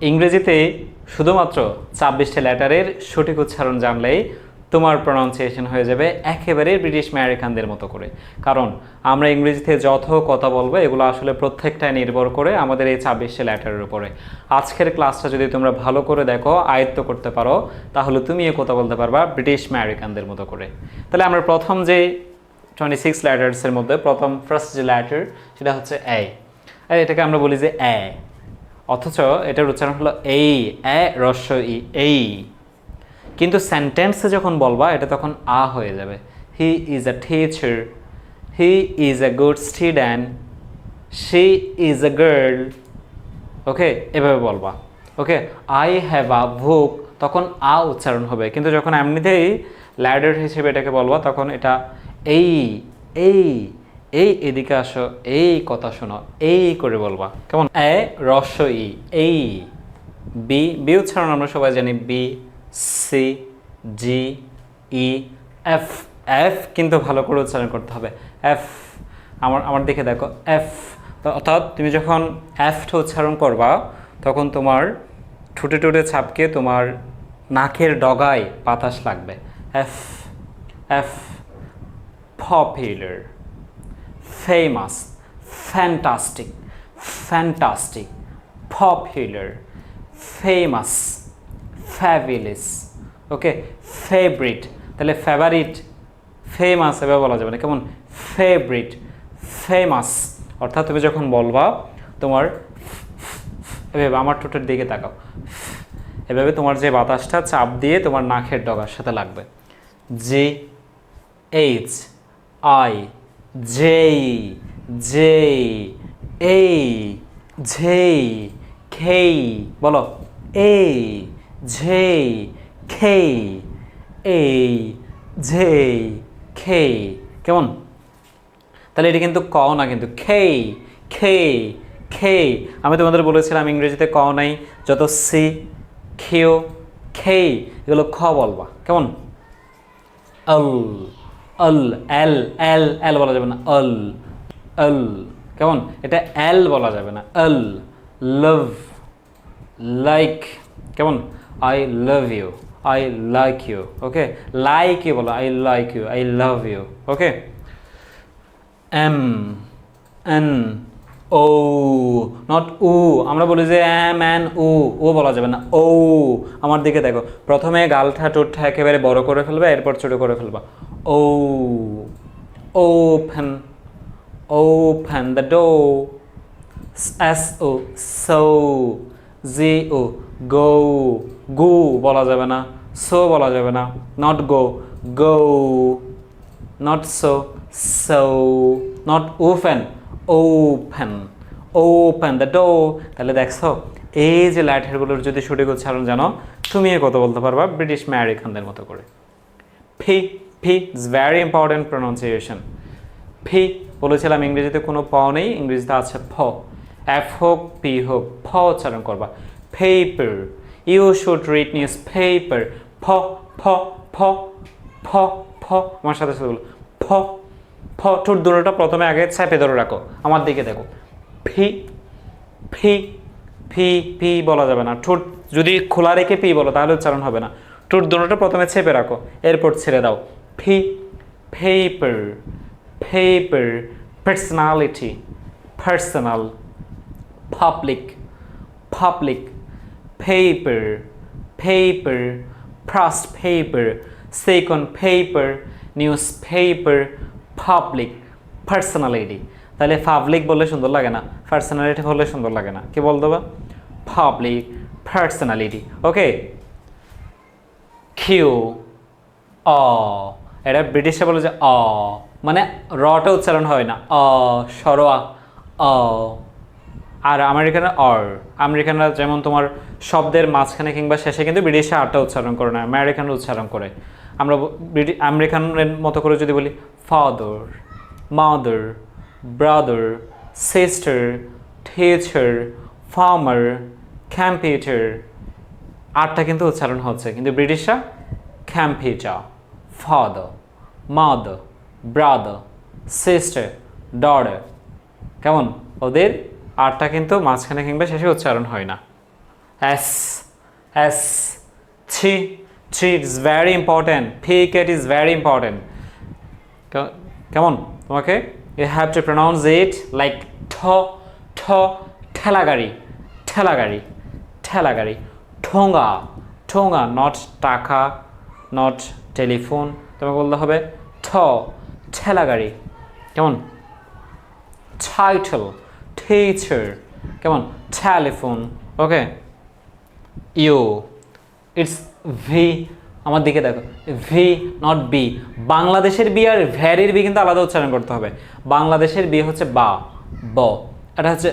ইংরেজিতে শুধুমাত্র ২৬টি লেটারের সঠিক উচ্চারণ জানলেই তোমার প্রনাউন্সিয়েশন হয়ে যাবে একেবারে ব্রিটিশ আমেরিকানদের মতো করে। কারণ আমরা ইংরেজিতে যত কথা বলবো এগুলো আসলে প্রত্যেকটাই নির্ভর করে আমাদের এই ২৬টি লেটারের উপরে। আজকের ক্লাসটা যদি তোমরা ভালো করে দেখো, আয়ত্ত করতে পারো, তাহলে তুমি এ কথা বলতে পারবা ব্রিটিশ আমেরিকানদের মতো করে। তাহলে আমরা প্রথম যে 26 লেটার্সের মধ্যে ফার্স্ট যে লেটার সেটা হচ্ছে এ। এটাকে আমরা বলি যে এ, অথচ এটার উচ্চারণ হলো এই, এ রস্ব ই, এই। কিন্তু সেন্টেন্সে যখন বলবা এটা তখন আ হয়ে যাবে। He is a teacher, he is a good student, she is a girl. Okay, এভাবে বলবা। ওকে, আই হ্যাভ আ বুক, তখন আ উচ্চারণ হবে। কিন্তু যখন এমনিতেই ল্যাডার হিসেবে এটাকে বলবা তখন এটা এই, এই, এই, এদিকে আসো, এই কথা শোনো, এই করে বলবা। কেমন? এ রস্ব ই, এই। বি, বি উচ্চারণ আমরা সবাই জানি, বি, সি, জি, ই, এফ। এফ কিন্তু ভালো করে উচ্চারণ করতে হবে। এফ, আমার দিকে দেখো, এফ। অর্থাৎ তুমি যখন এফটা উচ্চারণ করবা তখন তোমার ঠোঁটে ঠোঁটে ছাপকে তোমার নাকের ডগায় বাতাস লাগবে। F, F. Popular, famous, fantastic, fantastic, popular, famous, fabulous, ওকে, ফেভারিট। তাহলে ফেভারিট, ফেমাস এভাবে বলা যাবে না। কেমন? Favourite, famous. অর্থাৎ তুমি যখন বলবা তোমার এভাবে আমার ঠোঁটের দিকে তাকাও, এভাবে তোমার যে বাতাসটা চাপ দিয়ে তোমার নাকের ডগার সাথে লাগবে। জি, এইচ, আই, জেই, জেই, এই, ঝেই, খেই। বলো, এই, ঝেই, খেই, এই, ঝেই, খেই। কেমন? তাহলে এটা কিন্তু ক না, কিন্তু খেই, খেই, খেই। আমি তোমাদের বলেছিলাম ইংরেজিতে ক নাই, যত সি, খেও, খেই, এগুলো খ বলবা। কেমন? অল, অল, এল, এল, এল বলা যাবে না, অল, অল। কেমন? এটা এল বলা যাবে না, অল। Love, like. কেমন? I love you, I like you. Okay, like you বলো, I like you, I love you. Okay, M, N, O, not উ। আমরা বলি যে এম, এন, উ, ও বলা যাবে না, ও। আমার দিকে দেখো, প্রথমে গালটা ঠোঁটটা একেবারে বড় করে ফেলবা, এরপর ছোট করে ফেলবা। O, open, open the door. S O, so, G O, go, গু বলা যাবে না, সো বলা যাবে না, not go, go, not so, not open, open, open the door। তাহলে দেখছো এই যে লেটারগুলোর যদি সঠিক উচ্চারণ জানো তুমি এ কথা বলতে পারবা ব্রিটিশ আমেরিকানদের মতো করে। P, P is very important pronunciation. P বলেছিলাম ইংরেজিতে কোনো প নেই, ইংরেজিতে আছে ফ। এফ হোক, পি হোক, ফ উচ্চারণ করবা। Paper, you should read newspaper. ফ, ফ, ফ, ফ, ফ। আমার সাথে সাথে বলো, ফ, ফ। ঠোঁট দুটোটা প্রথমে আগে চেপে ধরে রাখো, আমার দিকে দেখো। ফি, ফি, ফি, পি বলা যাবে না। ঠোঁট যদি খোলা রেখে পি বলো তাহলে উচ্চারণ হবে না। ঠোঁট দুটোটা প্রথমে চেপে রাখো, এরপর ছেড়ে দাও। P, paper, paper. Personality, personal. Public, public. Paper, paper. First paper, second paper, news paper. Public, personality. তাহলে পাবলিক বললে সুন্দর লাগে না, পার্সোনালিটি বললে সুন্দর লাগে না, কি বল দেবা? Public, personality. ওকে, কিউ, অ। এটা ব্রিটিশে বলে যে অ, মানে রটা উচ্চারণ হয় না, অ সরোয়া, অ। আর আমেরিকানরা অর। আমেরিকানরা যেমন তোমার শব্দের মাঝখানে কিংবা শেষে কিন্তু ব্রিটিশে আরটা উচ্চারণ করে না, আমেরিকানরা উচ্চারণ করে। আমরা আমেরিকানের মতো করে যদি বলি father, mother, brother, sister, teacher, farmer, computer, আরটা কিন্তু উচ্চারণ হচ্ছে, কিন্তু ব্রিটিশরা computer, father, mother, brother, sister, daughter. কেমন? ওদের আরটা কিন্তু মাঝখানে কিংবা শেষে উচ্চারণ হয় না। S, S, tree, tree is very important. Picket is very important. Come on, okay? You have to pronounce it like ঠেলাগাড়ি, ঠেলাগাড়ি, ঠেলাগাড়ি, ঠোঙ্গা, ঠোঙ্গা, not টাকা, not telephone, তোমাকে বলতে হবে ঠেলাগাড়ি, কেমন? Title, teacher, কেমন? Telephone, okay? You, it's V, আমার দিকে দেখো, V not B, বাংলাদেশের বি আর ভ্যারির বি কিন্তু আলাদা উচ্চারণ করতে হবে। বাংলাদেশের বি হচ্ছে বা, ব, এটা হচ্ছে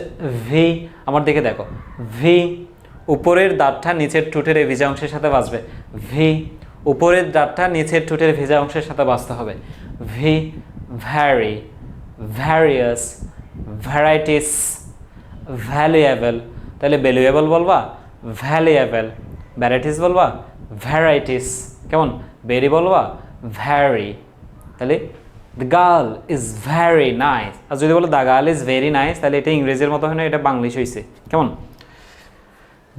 ভি, আমার দিকে দেখো, ভি, উপরের দাঁতটা নিচের ঠোঁটের এই ভিজা অংশের সাথে বাজবে, ভি, উপরের দাঁতটা নিচের ঠোঁটের ভিজা অংশের সাথে বাজতে হবে, V, very, various, varieties, valuable, তাহলে ভ্যালুয়েবল বলবা, ভ্যালুয়েবল, ভ্যারাইটিস বলবা, ভ্যারাইটিস, কেমন? বেরি বলবা, ভ্যারি, তাহলে the girl is very nice. আর যদি বলো the girl is very nice, তাহলে এটা ইংরেজির মতো হয় না, এটা বাংলিশ হয়েছে, কেমন?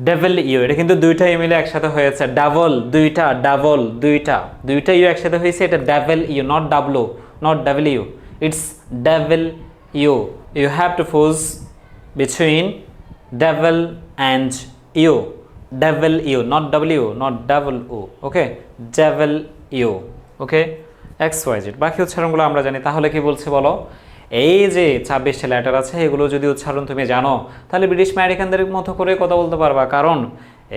ডেভেল ইউ, এটা কিন্তু দুইটা ইউ মিলে একসাথে হয়েছে, ডাবল, দুইটা, ডাবল, দুইটা, দুইটা ইউ একসাথে হয়েছে, এটা ডেভেল ইউ, নট ডাবলু, নট ডেভেল ইউ, ইটস ডেভেল U. You have to choose between ডেভেল অ্যান্ড ইউ, ডেভেল U, not W, not double O, okay? ডেভেল ইউ, ওকে? XYZ, বাকি উচ্চারণগুলো আমরা জানি। তাহলে কি বলছে বলো, এই যে 26টা লেটার আছে এগুলো যদি উচ্চারণ তুমি জানো তাহলে ব্রিটিশ আমেরিকানদের মতো করে কথা বলতে পারবা, কারণ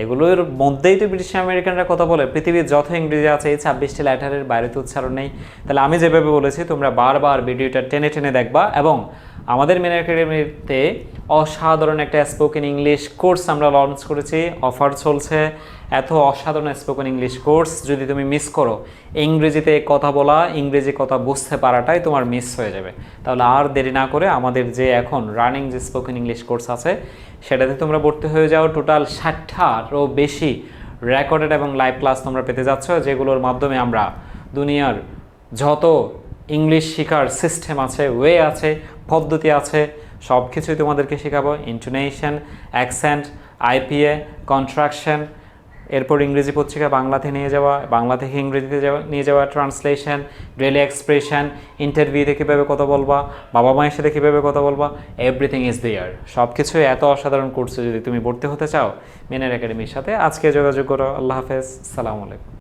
এগুলোর মধ্যেই তো ব্রিটিশ আমেরিকানরা কথা বলে। পৃথিবীর যত ইংরেজি আছে এই 26টি লেটারের বাইরে তো উচ্চারণ নেই। তাহলে আমি যেভাবে বলেছি তোমরা বারবার ভিডিওটা টেনে টেনে দেখবা, এবং আমাদের মেন একাডেমিতে অসাধারণ একটা স্পোকেন ইংলিশ কোর্স আমরা লঞ্চ করেছি, অফার চলছে। এত অসাধারণ স্পোকেন ইংলিশ কোর্স যদি তুমি মিস করো, ইংরেজিতে কথা বলা, ইংরেজি কথা বুঝতে পারাটাই তোমার মিস হয়ে যাবে। তাহলে আর দেরি না করে আমাদের যে এখন রানিং যে স্পোকেন ইংলিশ কোর্স আছে সেটাতে তোমরা ভর্তি হয়ে যাও। টোটাল 60টারও বেশি রেকর্ডেড এবং লাইভ ক্লাস তোমরা পেতে যাচ্ছ, যেগুলোর মাধ্যমে আমরা দুনিয়ার যত ইংলিশ শেখার সিস্টেম আছে, ওয়ে আছে, পদ্ধতি আছে, সব কিছুই তোমাদেরকে শেখাবো। ইন্টোনেশন, অ্যাকসেন্ট, IPA, কন্ট্রাকশন, এরপর ইংরেজি পত্রিকা বাংলাতে নিয়ে যাওয়া, বাংলা থেকে ইংরেজিতে নিয়ে যাওয়া, ট্রান্সলেশন, ডেইলি এক্সপ্রেশন, ইন্টারভিউতে কীভাবে কথা বলবা, বাবা মায়ের সাথে কীভাবে কথা বলবা, এভরিথিং ইজ দেয়ার। সব কিছুই এত অসাধারণ কোর্সে যদি তুমি ভর্তি হতে চাও মেনের একাডেমির সাথে আজকে যোগাযোগ করো। আল্লাহ হাফেজ, সালামু আলাইকুম।